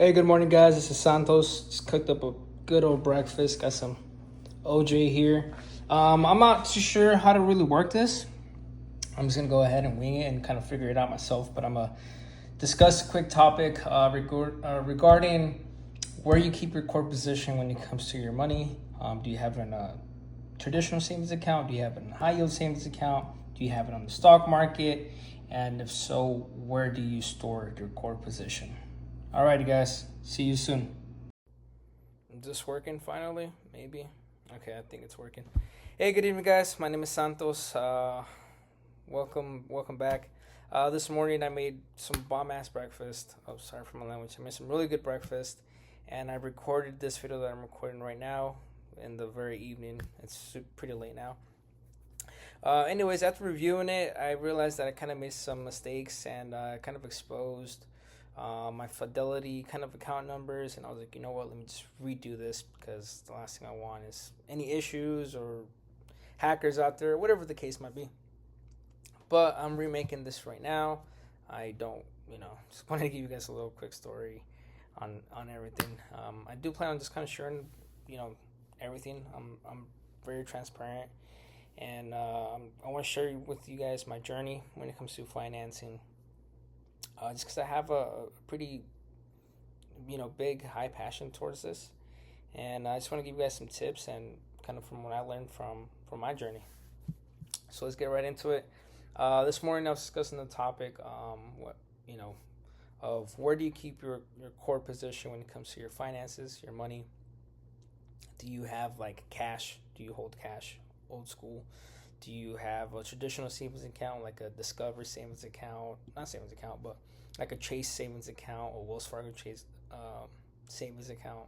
Hey, good morning, guys. This is Santos. Just cooked up a good old breakfast. Got some OJ here. I'm not too sure how to really work this. I'm just gonna go ahead and wing it and kind of figure it out myself. But I'm gonna discuss a quick topic regarding where you keep your core position when it comes to your money. Do you have it in a traditional savings account? Do you have it in a high yield savings account? Do you have it on the stock market? And if so, where do you store your core position? Alrighty, guys. See you soon. Is this working finally? Maybe. Okay, I think it's working. Hey, good evening, guys. My name is Santos. Welcome back. This morning I made some bomb ass breakfast. Oh, sorry for my language. I made some really good breakfast, and I recorded this video that I'm recording right now in the very evening. It's pretty late now. Anyways, after reviewing it, I realized that I kind of made some mistakes and kind of exposed my Fidelity kind of account numbers, and I was like, you know what, let me just redo this because the last thing I want is any issues or hackers out there, whatever the case might be. But I'm remaking this right now. I don't, just wanted to give you guys a little quick story on everything. I do plan on just kind of sharing, everything. I'm very transparent, and I want to share with you guys my journey when it comes to financing. Just because I have a pretty, big, high passion towards this, and I just want to give you guys some tips and kind of from what I learned from my journey. So let's get right into it. This morning I was discussing the topic, of where do you keep your core position when it comes to your finances, your money. Do you have like cash? Do you hold cash, old school? Do you have a traditional savings account like a Discover savings account, not savings account, but like a Chase savings account or Wells Fargo Chase savings account?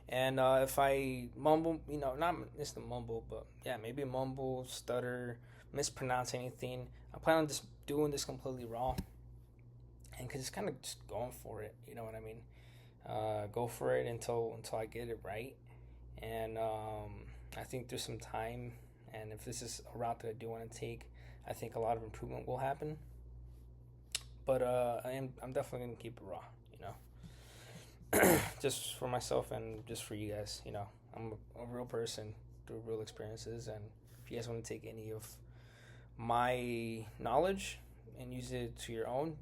And if I mumble, not just the mumble, but yeah, maybe mumble, stutter, mispronounce anything, I plan on just doing this completely raw and just kind of just going for it. You know what I mean? Go for it until I get it right. And I think there's some time, and if this is a route that I do want to take, I think a lot of improvement will happen. But I'm definitely gonna keep it raw, just for myself and just for you guys. I'm a real person through real experiences, and if you guys want to take any of my knowledge and use it to your own,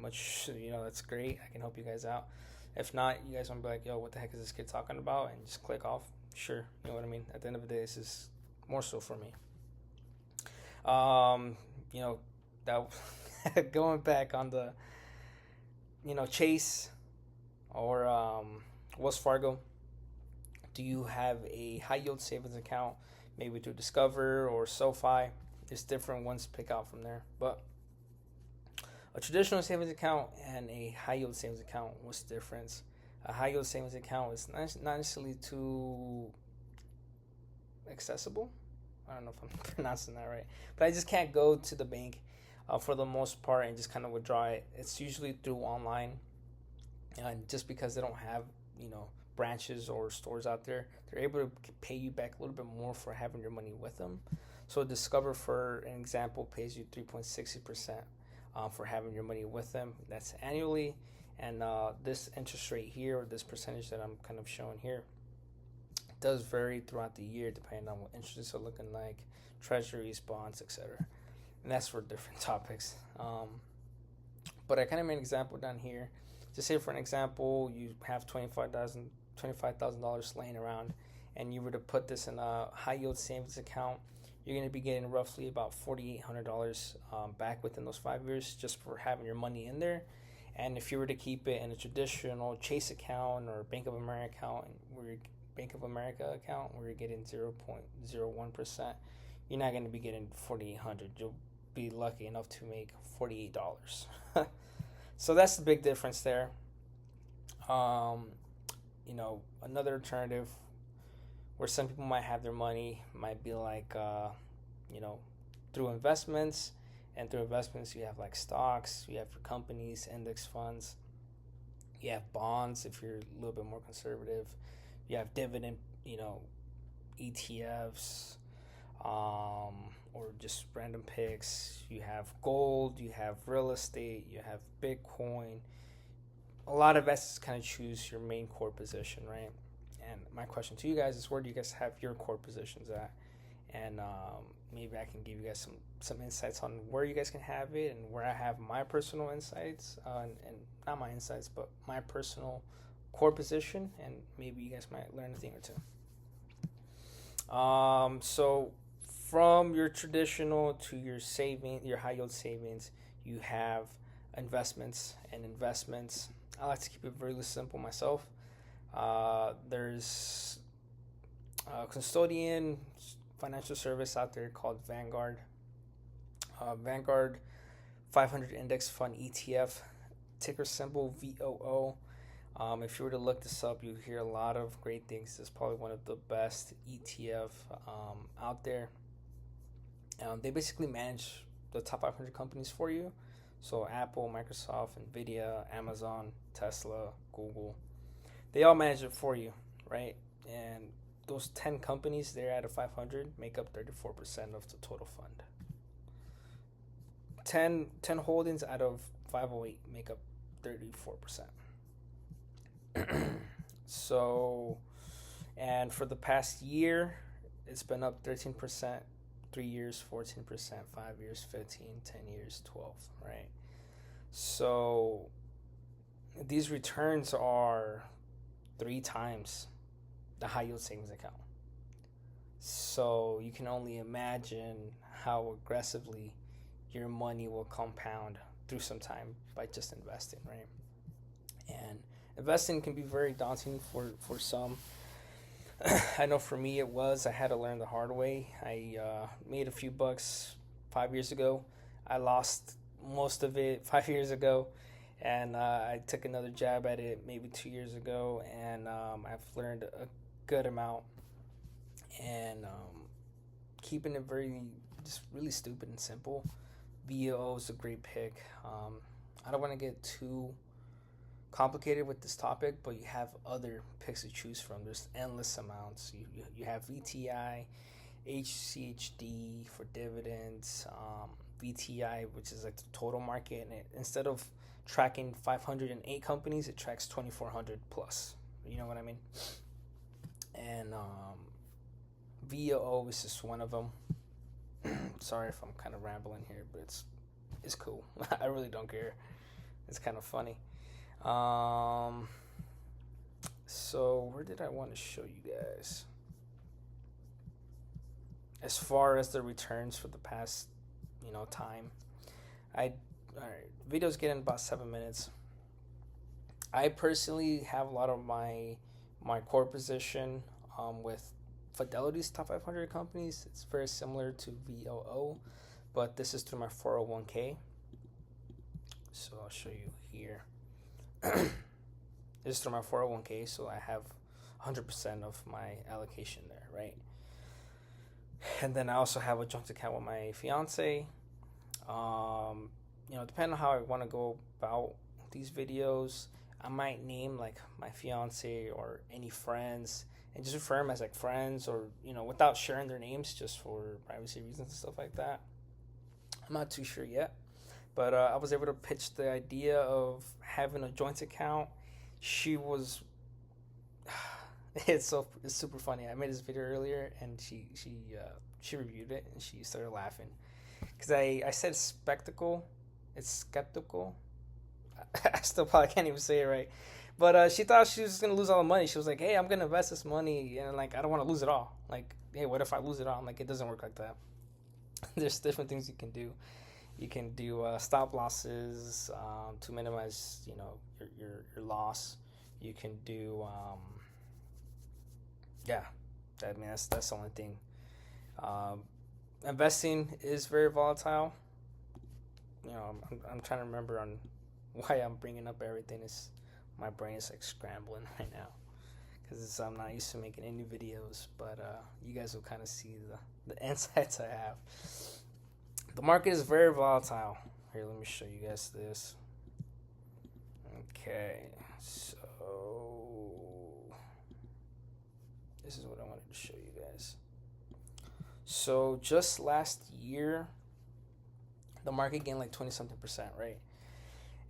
that's great. I can help you guys out. If not, you guys want to be like, yo, what the heck is this kid talking about? And just click off. Sure, you know what I mean? At the end of the day, this is more so for me. That going back on the, Chase or Wells Fargo, do you have a high yield savings account, maybe through Discover or SoFi? There's different ones to pick out from there. But a traditional savings account and a high yield savings account, what's the difference? A high yield savings account is not necessarily too accessible. I don't know if I'm pronouncing that right, but I just can't go to the bank for the most part and just kind of withdraw it. It's usually through online, and just because they don't have branches or stores out there, they're able to pay you back a little bit more for having your money with them. So Discover, for an example, pays you 3.60% for having your money with them. That's annually, and this interest rate here, or this percentage that I'm kind of showing here, does vary throughout the year depending on what interest rates are looking like, treasuries, bonds, etc. And that's for different topics. But I kind of made an example down here. Just say, for an example, you have $25,000 laying around, and you were to put this in a high yield savings account. You're going to be getting roughly about $4,800 back within those 5 years just for having your money in there. And if you were to keep it in a traditional Chase account or Bank of America account, where you're getting 0.01%, you're not going to be getting $4,800. You'll be lucky enough to make $48. So that's the big difference there. Another alternative where some people might have their money might be like, through investments. And through investments, you have like stocks, you have your companies, index funds, you have bonds if you're a little bit more conservative, you have dividend, ETFs, or just random picks. You have gold, you have real estate, you have Bitcoin, a lot of investors kind of choose your main core position, right? And my question to you guys is, where do you guys have your core positions at? And maybe I can give you guys some insights on where you guys can have it, and where I have my personal insights, and not my insights, but my personal core position, and maybe you guys might learn a thing or two. So from your traditional to your your high yield savings, you have investments. And investments, I like to keep it really simple myself. There's a custodian financial service out there called Vanguard. Vanguard 500 Index Fund ETF, ticker symbol VOO. If you were to look this up, you hear a lot of great things. It's probably one of the best ETF out there. They basically manage the top 500 companies for you. So Apple, Microsoft, Nvidia, Amazon, Tesla, Google, they all manage it for you, right? And those 10 companies there out of 500 make up 34% of the total fund. 10 holdings out of 508 make up 34%. So, and for the past year, it's been up 13%, 3 years, 14%, 5 years, 15, 10 years, 12, right? So these returns are 3 times the high yield savings account. So you can only imagine how aggressively your money will compound through some time by just investing, right? And investing can be very daunting for some. I know for me it was. I had to learn the hard way. I made a few bucks 5 years ago. I lost most of it 5 years ago, and I took another jab at it maybe 2 years ago, and I've learned a good amount. And keeping it just really stupid and simple. VOO is a great pick. I don't want to get too complicated with this topic, but you have other picks to choose from. There's endless amounts. You have VTI, HCHD for dividends, VTI, which is like the total market, and instead of tracking 508 companies, it tracks 2,400 plus. You know what I mean? And VOO is just one of them. Sorry if I'm kind of rambling here, but it's cool. I really don't care. It's kind of funny. So where did I want to show you guys? As far as the returns for the past, time, all right, videos get in about 7 minutes. I personally have a lot of my core position with Fidelity's top 500 companies. It's very similar to VOO, but this is through my 401k. So I'll show you here. This is through my 401k, so I have 100% of my allocation there, right? And then I also have a joint account with my fiance. Depending on how I want to go about these videos, I might name like my fiance or any friends and just refer them as like friends, or without sharing their names, just for privacy reasons and stuff like that. I'm not too sure yet, but I was able to pitch the idea of having a joint account. She was it's super funny. I made this video earlier, and she reviewed it, and she started laughing because I said spectacle. It's skeptical. I still probably can't even say it right. But she thought she was going to lose all the money. She was like, hey, I'm going to invest this money, and like, I don't want to lose it all. Like, hey, what if I lose it all? I'm like, it doesn't work like that. There's different things you can do. You can do stop losses to minimize, your loss. You can do, that's the only thing. Investing is very volatile. I'm trying to remember on why I'm bringing up everything. My brain is like scrambling right now because I'm not used to making any videos, but you guys will kind of see the insights I have. The market is very volatile. Here, let me show you guys this. Okay, so this is what I wanted to show you guys. So just last year, the market gained like 20-something%, right?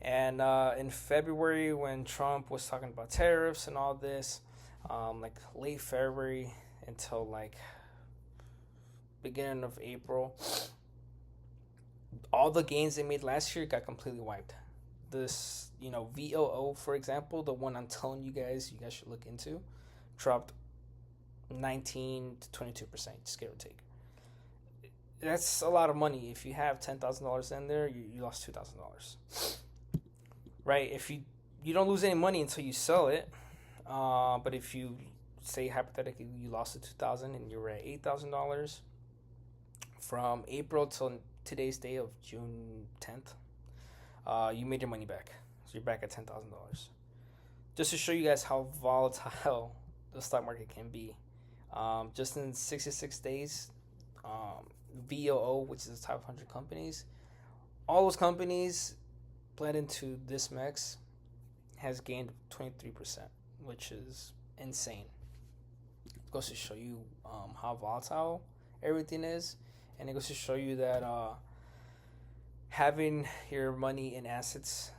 And in February, when Trump was talking about tariffs and all this, like late February until like beginning of April, all the gains they made last year got completely wiped. This, VOO, for example, the one I'm telling you guys should look into, dropped 19 to 22%, just give or take. That's a lot of money. If you have $10,000 in there, you lost $2,000, right? If you don't lose any money until you sell it, but if you say hypothetically you lost the $2,000 and you were at $8,000 from April till today's day of June 10th, you made your money back. So you're back at $10,000. Just to show you guys how volatile the stock market can be. Just in 66 days, VOO, which is the top 100 companies, all those companies blend into this mix, has gained 23%, which is insane. It goes to show you how volatile everything is, and it goes to show you that having your money in assets,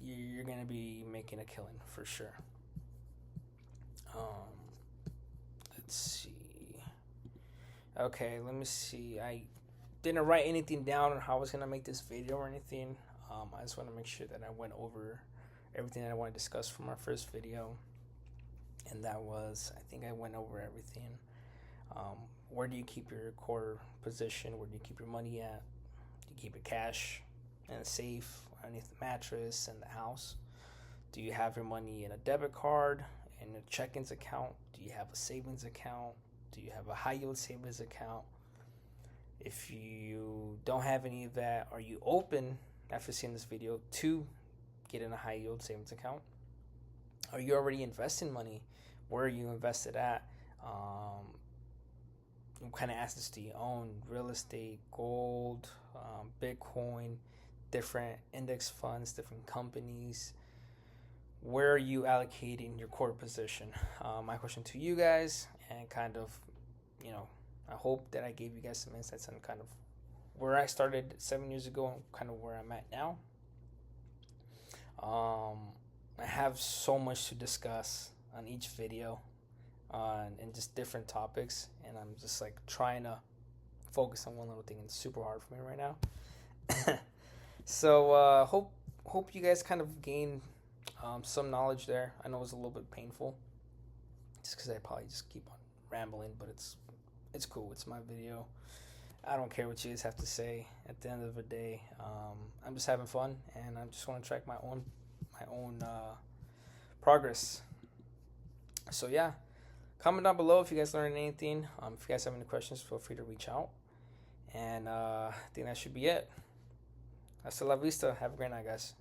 you're going to be making a killing for sure. Let's see. Okay, let me see. I didn't write anything down on how I was going to make this video or anything. I just want to make sure that I went over everything that I want to discuss from our first video. And that was, I think I went over everything. Where do you keep your core position? Where do you keep your money at? Do you keep it cash in a safe, underneath the mattress, in the house? Do you have your money in a debit card, in a check-ins account? Do you have a savings account? Do you have a high-yield savings account? If you don't have any of that, are you open, after seeing this video, to getting a high-yield savings account? Are you already investing money? Where are you invested at? What kind of assets do you own? Real estate, gold, Bitcoin, different index funds, different companies. Where are you allocating your core position? My question to you guys, and kind of, I hope that I gave you guys some insights on kind of where I started 7 years ago and kind of where I'm at now. I have so much to discuss on each video, and just different topics, and I'm just like trying to focus on one little thing, and it's super hard for me right now. So hope you guys kind of gain some knowledge there. I know it was a little bit painful, just because I probably just keep on rambling, but it's cool. It's my video. I don't care what you guys have to say. At the end of the day, I'm just having fun, and I just want to track my own progress. So yeah, comment down below if you guys learned anything. If you guys have any questions, feel free to reach out. And I think that should be it. Hasta la vista. Have a great night, guys.